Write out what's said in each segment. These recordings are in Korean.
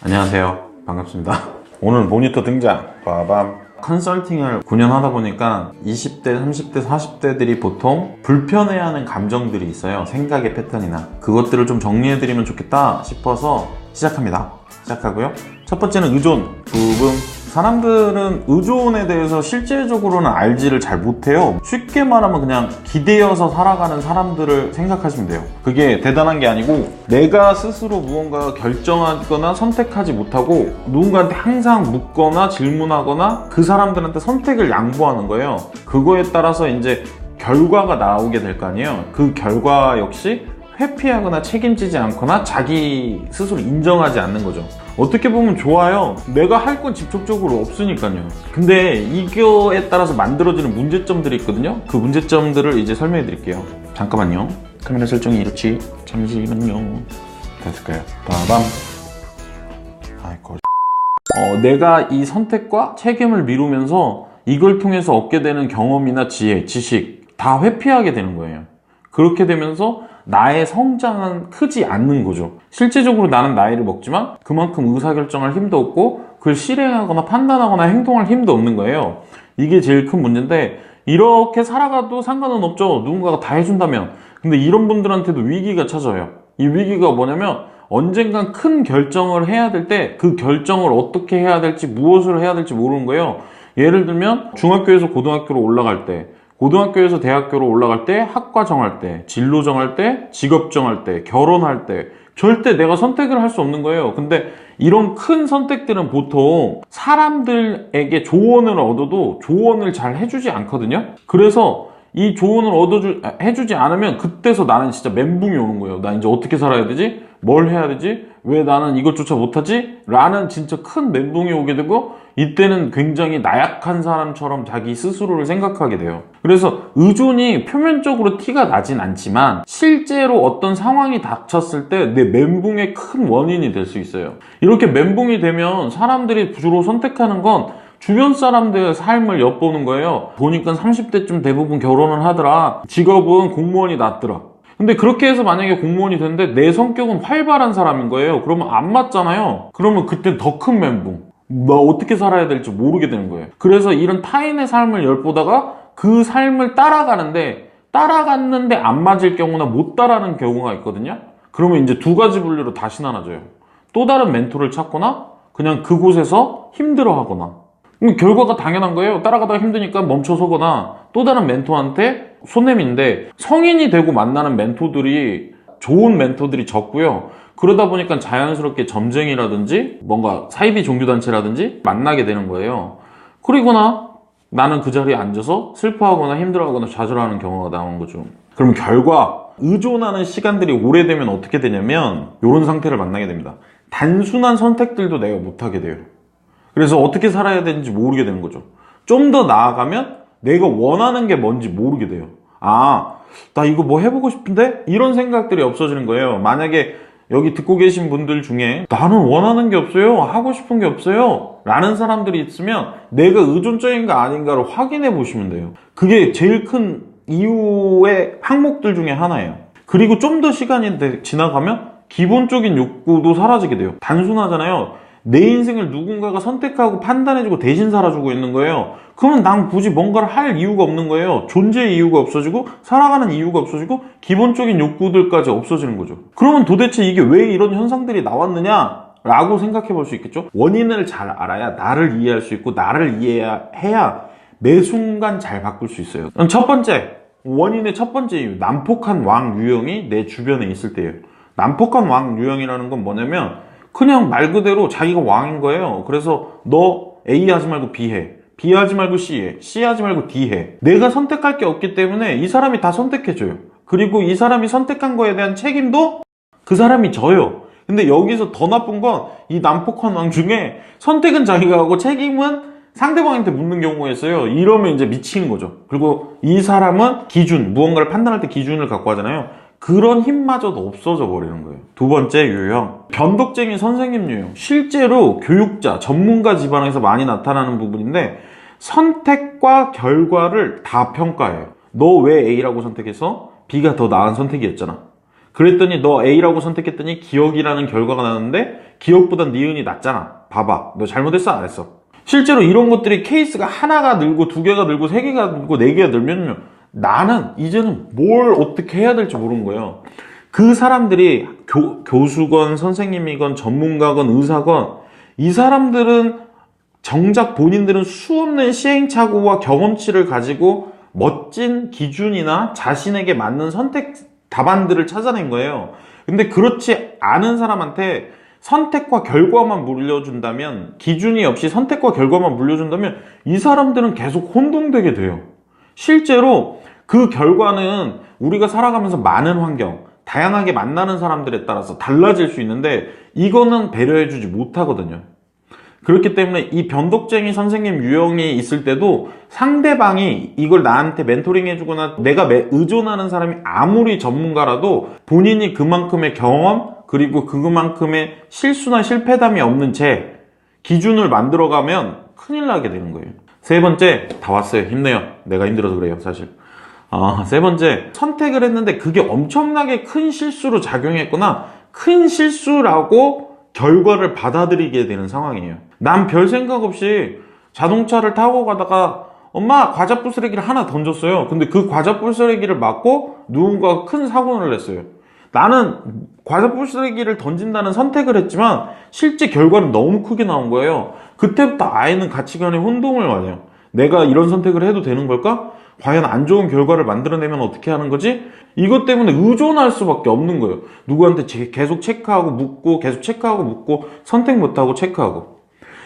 안녕하세요. 반갑습니다. 오늘 모니터 등장. 빠밤. 컨설팅을 9년 하다 보니까 20대, 30대, 40대들이 보통 불편해하는 감정들이 있어요. 생각의 패턴이나. 그것들을 좀 정리해드리면 좋겠다 싶어서 시작하고요. 첫 번째는 의존 부분. 사람들은 의존에 대해서 실제적으로는 알지를 잘 못해요. 쉽게 말하면 그냥 기대어서 살아가는 사람들을 생각하시면 돼요. 그게 대단한 게 아니고 내가 스스로 무언가 결정하거나 선택하지 못하고 누군가한테 항상 묻거나 질문하거나 그 사람들한테 선택을 양보하는 거예요. 그거에 따라서 이제 결과가 나오게 될 거 아니에요. 그 결과 역시 회피하거나 책임지지 않거나 자기 스스로 인정하지 않는 거죠. 어떻게 보면 좋아요. 내가 할 건 직접적으로 없으니까요. 근데 이거에 따라서 만들어지는 문제점들이 있거든요. 그 문제점들을 이제 설명해 드릴게요. 잠깐만요. 카메라 설정이 이렇지. 잠시만요. 됐을까요? 빠밤. 아이고. 내가 이 선택과 책임을 미루면서 이걸 통해서 얻게 되는 경험이나 지혜, 지식 다 회피하게 되는 거예요. 그렇게 되면서 나의 성장은 크지 않는 거죠. 실제적으로 나는 나이를 먹지만 그만큼 의사결정할 힘도 없고 그걸 실행하거나 판단하거나 행동할 힘도 없는 거예요. 이게 제일 큰 문제인데 이렇게 살아가도 상관은 없죠. 누군가가 다 해준다면. 근데 이런 분들한테도 위기가 찾아요. 이 위기가 뭐냐면 언젠간 큰 결정을 해야 될 때 그 결정을 어떻게 해야 될지 무엇을 해야 될지 모르는 거예요. 예를 들면 중학교에서 고등학교로 올라갈 때, 고등학교에서 대학교로 올라갈 때, 학과 정할 때, 진로 정할 때, 직업 정할 때, 결혼할 때 절대 내가 선택을 할 수 없는 거예요. 근데 이런 큰 선택들은 보통 사람들에게 조언을 얻어도 조언을 잘 해주지 않거든요. 그래서 이 조언을 해주지 않으면 그때서 나는 진짜 멘붕이 오는 거예요. 나 이제 어떻게 살아야 되지? 뭘 해야 되지? 왜 나는 이것조차 못하지? 라는 진짜 큰 멘붕이 오게 되고 이때는 굉장히 나약한 사람처럼 자기 스스로를 생각하게 돼요. 그래서 의존이 표면적으로 티가 나진 않지만 실제로 어떤 상황이 닥쳤을 때 내 멘붕의 큰 원인이 될 수 있어요. 이렇게 멘붕이 되면 사람들이 주로 선택하는 건 주변 사람들의 삶을 엿보는 거예요. 보니까 30대쯤 대부분 결혼을 하더라. 직업은 공무원이 낫더라. 근데 그렇게 해서 만약에 공무원이 됐는데 내 성격은 활발한 사람인 거예요. 그러면 안 맞잖아요. 그러면 그때 더 큰 멘붕. 나 어떻게 살아야 될지 모르게 되는 거예요. 그래서 이런 타인의 삶을 엿보다가 그 삶을 따라갔는데 안 맞을 경우나 못 따라하는 경우가 있거든요. 그러면 이제 두 가지 분류로 다시 나눠져요. 또 다른 멘토를 찾거나 그냥 그곳에서 힘들어하거나. 결과가 당연한 거예요. 따라가다가 힘드니까 멈춰서거나 또 다른 멘토한테 손 내미는데 성인이 되고 만나는 멘토들이 좋은 멘토들이 적고요. 그러다 보니까 자연스럽게 점쟁이라든지 뭔가 사이비 종교단체라든지 만나게 되는 거예요. 그리고나 나는 그 자리에 앉아서 슬퍼하거나 힘들어하거나 좌절하는 경우가 나오는 거죠. 그럼 결과 의존하는 시간들이 오래되면 어떻게 되냐면 이런 상태를 만나게 됩니다. 단순한 선택들도 내가 못하게 돼요. 그래서 어떻게 살아야 되는지 모르게 되는 거죠. 좀 더 나아가면 내가 원하는 게 뭔지 모르게 돼요. 나 이거 뭐 해보고 싶은데? 이런 생각들이 없어지는 거예요. 만약에 여기 듣고 계신 분들 중에 나는 원하는 게 없어요. 하고 싶은 게 없어요. 라는 사람들이 있으면 내가 의존적인가 아닌가를 확인해 보시면 돼요. 그게 제일 큰 이유의 항목들 중에 하나예요. 그리고 좀 더 시간이 지나가면 기본적인 욕구도 사라지게 돼요. 단순하잖아요. 내 인생을 누군가가 선택하고 판단해주고 대신 살아주고 있는 거예요. 그러면 난 굳이 뭔가를 할 이유가 없는 거예요. 존재의 이유가 없어지고 살아가는 이유가 없어지고 기본적인 욕구들까지 없어지는 거죠. 그러면 도대체 이게 왜 이런 현상들이 나왔느냐? 라고 생각해 볼 수 있겠죠? 원인을 잘 알아야 나를 이해할 수 있고 나를 이해해야 매 순간 잘 바꿀 수 있어요. 첫 번째, 원인의 첫 번째 이유, 난폭한 왕 유형이 내 주변에 있을 때예요. 난폭한 왕 유형이라는 건 뭐냐면 그냥 말 그대로 자기가 왕인 거예요. 그래서 너 A 하지 말고 B 해. B 하지 말고 C 해. C 하지 말고 D 해. 내가 선택할 게 없기 때문에 이 사람이 다 선택해줘요. 그리고 이 사람이 선택한 거에 대한 책임도 그 사람이 져요. 근데 여기서 더 나쁜 건 이 난폭한 왕 중에 선택은 자기가 하고 책임은 상대방한테 묻는 경우가 있어요. 이러면 이제 미치는 거죠. 그리고 이 사람은 기준, 무언가를 판단할 때 기준을 갖고 하잖아요. 그런 힘마저도 없어져 버리는 거예요. 두 번째 유형, 변덕쟁이 선생님 유형. 실제로 교육자, 전문가 집안에서 많이 나타나는 부분인데 선택과 결과를 다 평가해요. 너 왜 A라고 선택해서 B가 더 나은 선택이었잖아. 그랬더니 너 A라고 선택했더니 기억이라는 결과가 나는데 기억보단 니은이 낫잖아. 봐봐. 너 잘못했어? 안 했어? 실제로 이런 것들이 케이스가 하나가 늘고 두 개가 늘고 세 개가 늘고 네 개가 늘면요. 나는 이제는 뭘 어떻게 해야 될지 모르는 거예요. 그 사람들이 교수건 선생님이건 전문가건 의사건 이 사람들은 정작 본인들은 수없는 시행착오와 경험치를 가지고 멋진 기준이나 자신에게 맞는 선택 답안들을 찾아낸 거예요. 근데 그렇지 않은 사람한테 선택과 결과만 물려준다면, 기준이 없이 선택과 결과만 물려준다면 이 사람들은 계속 혼동되게 돼요. 실제로 그 결과는 우리가 살아가면서 많은 환경, 다양하게 만나는 사람들에 따라서 달라질 수 있는데 이거는 배려해주지 못하거든요. 그렇기 때문에 이 변덕쟁이 선생님 유형이 있을 때도 상대방이 이걸 나한테 멘토링 해주거나 내가 의존하는 사람이 아무리 전문가라도 본인이 그만큼의 경험 그리고 그만큼의 실수나 실패담이 없는 제 기준을 만들어가면 큰일 나게 되는 거예요. 세 번째, 다 왔어요. 힘내요. 내가 힘들어서 그래요, 사실. 세 번째, 선택을 했는데 그게 엄청나게 큰 실수로 작용했거나 큰 실수라고 결과를 받아들이게 되는 상황이에요. 난 별 생각 없이 자동차를 타고 가다가 엄마 과자 부스러기를 하나 던졌어요. 근데 그 과자 부스러기를 맞고 누군가가 큰 사고를 냈어요. 나는 과자 부스러기를 던진다는 선택을 했지만 실제 결과는 너무 크게 나온 거예요. 그때부터 아이는 가치관에 혼동을 와요. 내가 이런 선택을 해도 되는 걸까? 과연 안 좋은 결과를 만들어내면 어떻게 하는 거지? 이것 때문에 의존할 수밖에 없는 거예요. 누구한테 계속 체크하고 묻고 계속 체크하고 묻고 선택 못하고 체크하고.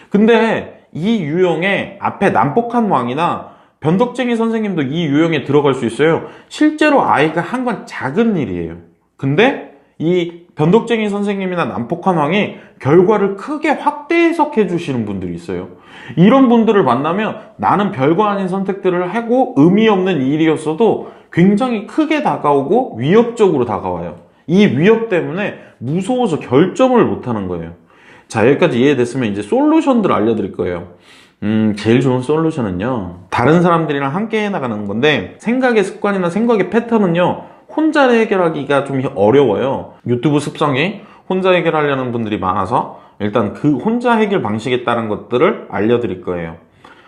근데 이 유형의 앞에 난폭한 왕이나 변덕쟁이 선생님도 이 유형에 들어갈 수 있어요. 실제로 아이가 한 건 작은 일이에요. 근데 이 변덕쟁이 선생님이나 난폭한 왕이 결과를 크게 확대 해석해 주시는 분들이 있어요. 이런 분들을 만나면 나는 별거 아닌 선택들을 하고 의미 없는 일이었어도 굉장히 크게 다가오고 위협적으로 다가와요. 이 위협 때문에 무서워서 결정을 못하는 거예요. 자, 여기까지 이해됐으면 이제 솔루션들을 알려드릴 거예요. 제일 좋은 솔루션은요, 다른 사람들이랑 함께 해나가는 건데, 생각의 습관이나 생각의 패턴은요 혼자 해결하기가 좀 어려워요. 유튜브 습성이 혼자 해결하려는 분들이 많아서 일단 그 혼자 해결 방식에 따른 것들을 알려드릴 거예요.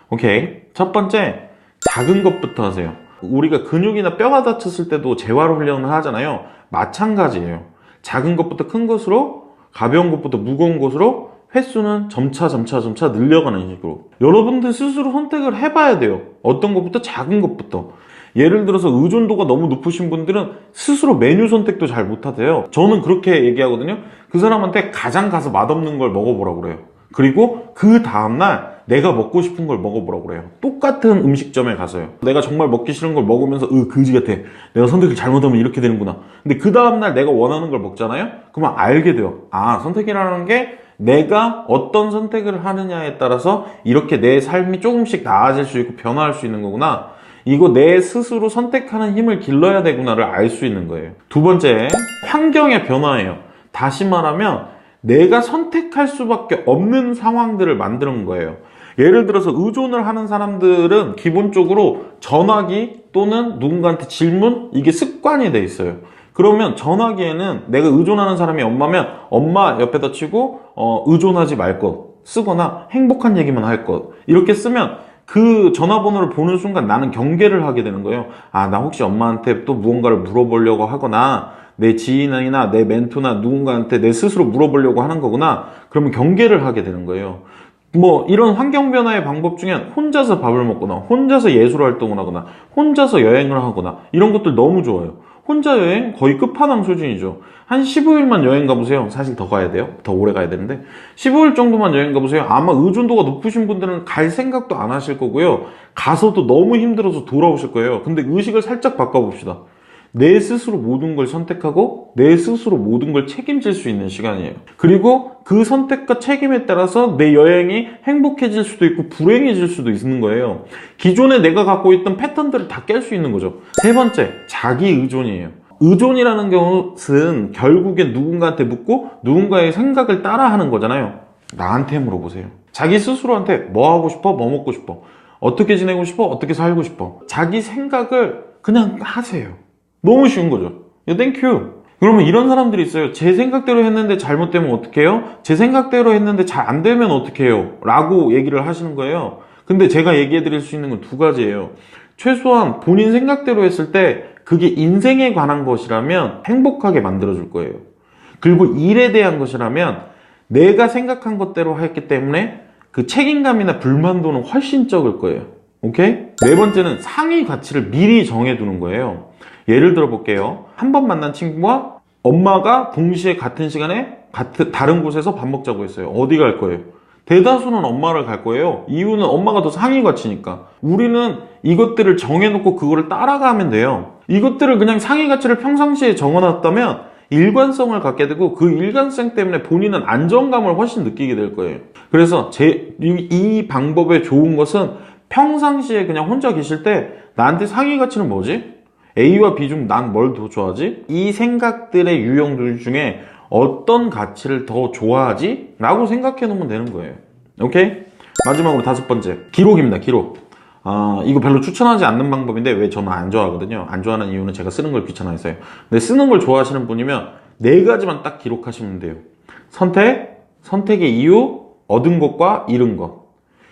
오케이. 첫 번째, 작은 것부터 하세요. 우리가 근육이나 뼈가 다쳤을 때도 재활 훈련을 하잖아요. 마찬가지예요. 작은 것부터 큰 것으로, 가벼운 것부터 무거운 것으로 횟수는 점차 늘려가는 식으로. 여러분들 스스로 선택을 해봐야 돼요. 어떤 것부터? 작은 것부터. 예를 들어서 의존도가 너무 높으신 분들은 스스로 메뉴 선택도 잘 못하세요. 저는 그렇게 얘기하거든요. 그 사람한테 가장 가서 맛없는 걸 먹어보라고 그래요. 그리고 그 다음날 내가 먹고 싶은 걸 먹어보라고 그래요. 똑같은 음식점에 가서요. 내가 정말 먹기 싫은 걸 먹으면서 그지 같아. 내가 선택을 잘못하면 이렇게 되는구나. 근데 그 다음날 내가 원하는 걸 먹잖아요. 그러면 알게 돼요. 선택이라는 게 내가 어떤 선택을 하느냐에 따라서 이렇게 내 삶이 조금씩 나아질 수 있고 변화할 수 있는 거구나. 이거 내 스스로 선택하는 힘을 길러야 되구나를 알 수 있는 거예요. 두 번째, 환경의 변화예요. 다시 말하면 내가 선택할 수밖에 없는 상황들을 만드는 거예요. 예를 들어서 의존을 하는 사람들은 기본적으로 전화기 또는 누군가한테 질문, 이게 습관이 돼 있어요. 그러면 전화기에는 내가 의존하는 사람이 엄마면 엄마 옆에다 치고 의존하지 말 것 쓰거나 행복한 얘기만 할 것 이렇게 쓰면 그 전화번호를 보는 순간 나는 경계를 하게 되는 거예요. 나 혹시 엄마한테 또 무언가를 물어보려고 하거나 내 지인이나 내 멘토나 누군가한테 내 스스로 물어보려고 하는 거구나. 그러면 경계를 하게 되는 거예요. 이런 환경 변화의 방법 중에 혼자서 밥을 먹거나 혼자서 예술 활동을 하거나 혼자서 여행을 하거나 이런 것들 너무 좋아요. 혼자 여행 거의 끝판왕 수준이죠. 한 15일만 여행 가보세요. 사실 더 가야 돼요. 더 오래 가야 되는데 15일 정도만 여행 가보세요. 아마 의존도가 높으신 분들은 갈 생각도 안 하실 거고요. 가서도 너무 힘들어서 돌아오실 거예요. 근데 의식을 살짝 바꿔봅시다. 내 스스로 모든 걸 선택하고 내 스스로 모든 걸 책임질 수 있는 시간이에요. 그리고 그 선택과 책임에 따라서 내 여행이 행복해질 수도 있고 불행해질 수도 있는 거예요. 기존에 내가 갖고 있던 패턴들을 다 깰 수 있는 거죠. 세 번째, 자기 의존이에요. 의존이라는 것은 결국엔 누군가한테 묻고 누군가의 생각을 따라하는 거잖아요. 나한테 물어보세요. 자기 스스로한테 뭐 하고 싶어? 뭐 먹고 싶어? 어떻게 지내고 싶어? 어떻게 살고 싶어? 자기 생각을 그냥 하세요. 너무 쉬운 거죠. 땡큐. 그러면 이런 사람들이 있어요. 제 생각대로 했는데 잘못되면 어떡해요? 제 생각대로 했는데 잘 안 되면 어떡해요? 라고 얘기를 하시는 거예요. 근데 제가 얘기해 드릴 수 있는 건 두 가지예요. 최소한 본인 생각대로 했을 때 그게 인생에 관한 것이라면 행복하게 만들어줄 거예요. 그리고 일에 대한 것이라면 내가 생각한 것대로 했기 때문에 그 책임감이나 불만도는 훨씬 적을 거예요. 오케이? 네 번째는 상위 가치를 미리 정해두는 거예요. 예를 들어 볼게요. 한 번 만난 친구와 엄마가 동시에 같은 시간에 다른 곳에서 밥 먹자고 했어요. 어디 갈 거예요? 대다수는 엄마를 갈 거예요. 이유는 엄마가 더 상위 가치니까. 우리는 이것들을 정해놓고 그거를 따라가면 돼요. 이것들을 그냥 상위 가치를 평상시에 정해놨다면 일관성을 갖게 되고 그 일관성 때문에 본인은 안정감을 훨씬 느끼게 될 거예요. 그래서 이 방법의 좋은 것은 평상시에 그냥 혼자 계실 때 나한테 상위 가치는 뭐지? A와 B 중 난 뭘 더 좋아하지? 이 생각들의 유형들 중에 어떤 가치를 더 좋아하지? 라고 생각해 놓으면 되는 거예요. 오케이? 마지막으로 다섯 번째. 기록입니다. 기록. 이거 별로 추천하지 않는 방법인데 왜 저는 안 좋아하거든요. 안 좋아하는 이유는 제가 쓰는 걸 귀찮아해서요. 근데 쓰는 걸 좋아하시는 분이면 네 가지만 딱 기록하시면 돼요. 선택의 이유, 얻은 것과 잃은 것.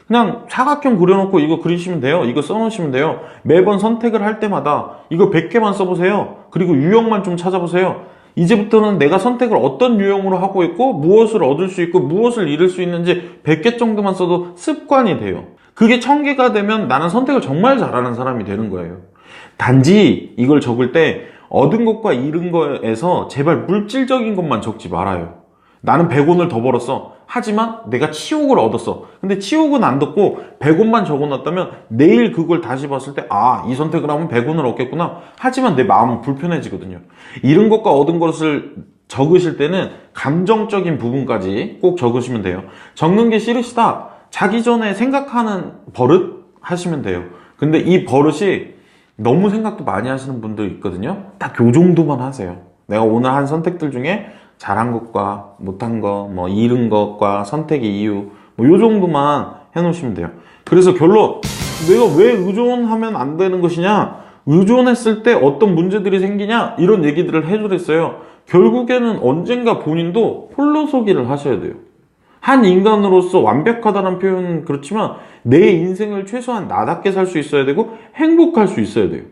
그냥 사각형 그려놓고 이거 그리시면 돼요. 이거 써놓으시면 돼요. 매번 선택을 할 때마다 이거 100개만 써보세요. 그리고 유형만 좀 찾아보세요. 이제부터는 내가 선택을 어떤 유형으로 하고 있고 무엇을 얻을 수 있고 무엇을 잃을 수 있는지 100개 정도만 써도 습관이 돼요. 그게 1000개가 되면 나는 선택을 정말 잘하는 사람이 되는 거예요. 단지 이걸 적을 때 얻은 것과 잃은 거에서 제발 물질적인 것만 적지 말아요. 나는 100원을 더 벌었어. 하지만 내가 치욕을 얻었어. 근데 치욕은 안 듣고 100원만 적어놨다면 내일 그걸 다시 봤을 때 이 선택을 하면 100원을 얻겠구나. 하지만 내 마음은 불편해지거든요. 잃은 것과 얻은 것을 적으실 때는 감정적인 부분까지 꼭 적으시면 돼요. 적는 게 싫으시다. 자기 전에 생각하는 버릇 하시면 돼요. 근데 이 버릇이 너무 생각도 많이 하시는 분들 있거든요. 딱 요 정도만 하세요. 내가 오늘 한 선택들 중에 잘한 것과 못한 것, 잃은 것과 선택의 이유, 요 정도만 해놓으시면 돼요. 그래서 결론, 내가 왜 의존하면 안 되는 것이냐? 의존했을 때 어떤 문제들이 생기냐? 이런 얘기들을 해드렸어요. 결국에는 언젠가 본인도 홀로서기를 하셔야 돼요. 한 인간으로서 완벽하다는 표현은 그렇지만 내 인생을 최소한 나답게 살 수 있어야 되고 행복할 수 있어야 돼요.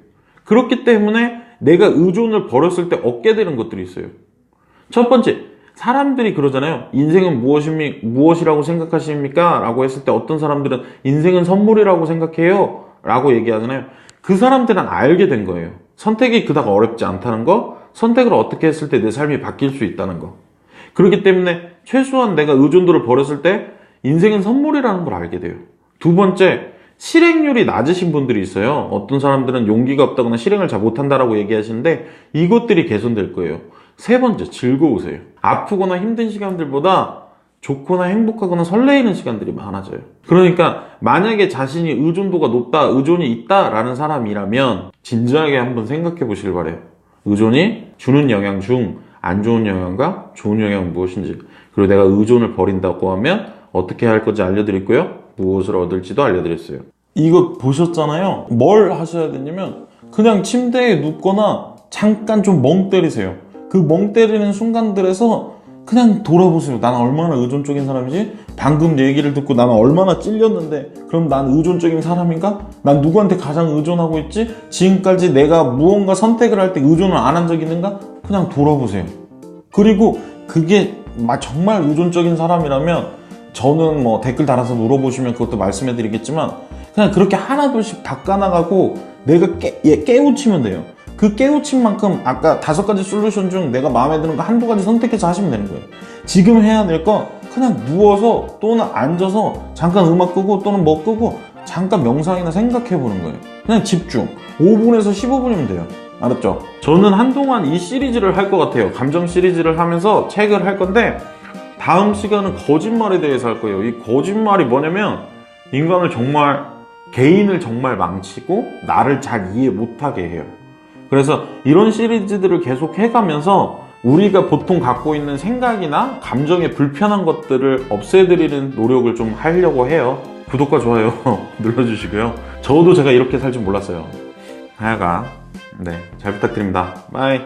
그렇기 때문에 내가 의존을 버렸을 때 얻게 되는 것들이 있어요. 첫 번째, 사람들이 그러잖아요. 인생은 무엇이라고 생각하십니까? 라고 했을 때 어떤 사람들은 인생은 선물이라고 생각해요. 라고 얘기하잖아요. 그 사람들은 알게 된 거예요. 선택이 그닥 어렵지 않다는 거, 선택을 어떻게 했을 때 내 삶이 바뀔 수 있다는 거. 그렇기 때문에 최소한 내가 의존도를 버렸을 때 인생은 선물이라는 걸 알게 돼요. 두 번째, 실행률이 낮으신 분들이 있어요. 어떤 사람들은 용기가 없다거나 실행을 잘 못한다라고 얘기하시는데 이것들이 개선될 거예요. 세 번째, 즐거우세요. 아프거나 힘든 시간들보다 좋거나 행복하거나 설레이는 시간들이 많아져요. 그러니까 만약에 자신이 의존도가 높다, 의존이 있다라는 사람이라면 진지하게 한번 생각해 보시길 바래요. 의존이 주는 영향 중 안 좋은 영향과 좋은 영향은 무엇인지, 그리고 내가 의존을 버린다고 하면 어떻게 할 건지 알려드렸고요. 무엇을 얻을지도 알려드렸어요. 이거 보셨잖아요. 뭘 하셔야 되냐면 그냥 침대에 눕거나 잠깐 좀 멍 때리세요. 그 멍 때리는 순간들에서 그냥 돌아보세요. 나는 얼마나 의존적인 사람이지? 방금 얘기를 듣고 나는 얼마나 찔렸는데 그럼 난 의존적인 사람인가? 난 누구한테 가장 의존하고 있지? 지금까지 내가 무언가 선택을 할 때 의존을 안 한 적이 있는가? 그냥 돌아보세요. 그리고 그게 정말 의존적인 사람이라면 저는 댓글 달아서 물어보시면 그것도 말씀해 드리겠지만 그냥 그렇게 하나둘씩 닦아나가고 내가 깨우치면 돼요. 그 깨우친 만큼 아까 5가지 솔루션 중 내가 마음에 드는 거 한두 가지 선택해서 하시면 되는 거예요. 지금 해야 될 건 그냥 누워서 또는 앉아서 잠깐 음악 끄고 또는 뭐 끄고 잠깐 명상이나 생각해 보는 거예요. 그냥 집중. 5분에서 15분이면 돼요. 알았죠? 저는 한동안 이 시리즈를 할 것 같아요. 감정 시리즈를 하면서 책을 할 건데 다음 시간은 거짓말에 대해서 할 거예요. 이 거짓말이 뭐냐면 개인을 정말 망치고 나를 잘 이해 못하게 해요. 그래서 이런 시리즈들을 계속 해가면서 우리가 보통 갖고 있는 생각이나 감정에 불편한 것들을 없애드리는 노력을 좀 하려고 해요. 구독과 좋아요 눌러주시고요. 저도 제가 이렇게 살 줄 몰랐어요. 하여간 잘 부탁드립니다. 바이.